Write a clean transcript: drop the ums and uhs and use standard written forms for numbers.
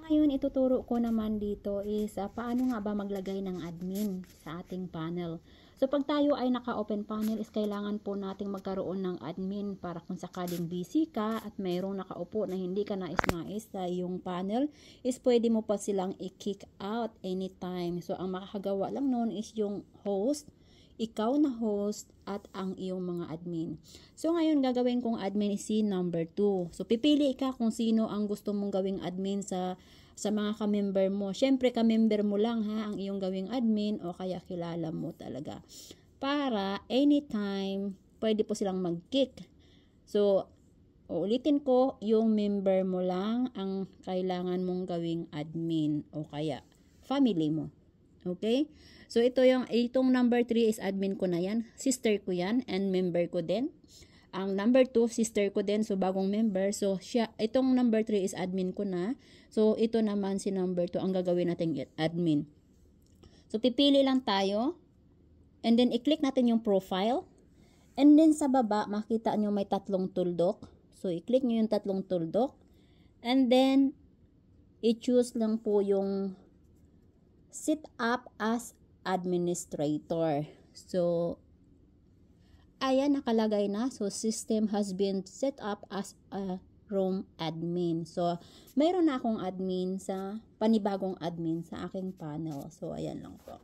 ngayon ituturo ko naman dito is paano nga ba maglagay ng admin sa ating panel. So pag tayo ay naka-open panel is kailangan po nating magkaroon ng admin para kung sakaling busy ka at mayroong nakaupo na hindi ka nais-nais sa iyong panel is pwede mo pa silang i-kick out anytime. So ang makakagawa lang noon is yung host, ikaw na host at ang iyong mga admin. So ngayon gagawin kong admin is si number 2. So pipili ka kung sino ang gusto mong gawing admin sa mga ka-member mo. Syempre ka-member mo lang ha ang iyong gawing admin o kaya kilala mo talaga. Para anytime pwede po silang mag-kick. So uulitin ko, yung member mo lang ang kailangan mong gawing admin o kaya family mo. Okay? So, itong number 3 is admin ko na yan. Sister ko yan and member ko din. Ang number 2, sister ko din. So, bagong member. So, itong number 3 is admin ko na. So, ito naman si number 2 ang gagawin natin admin. So, pipili lang tayo. And then, i-click natin yung profile. And then, sa baba, makita nyo may tatlong tuldok. So, i-click nyo yung tatlong tuldok. And then, i-choose lang po yung set up as administrator. So, ayan, nakalagay na. So, system has been set up as a room admin. So, mayroon na akong admin panibagong admin sa aking panel. So, ayan lang po.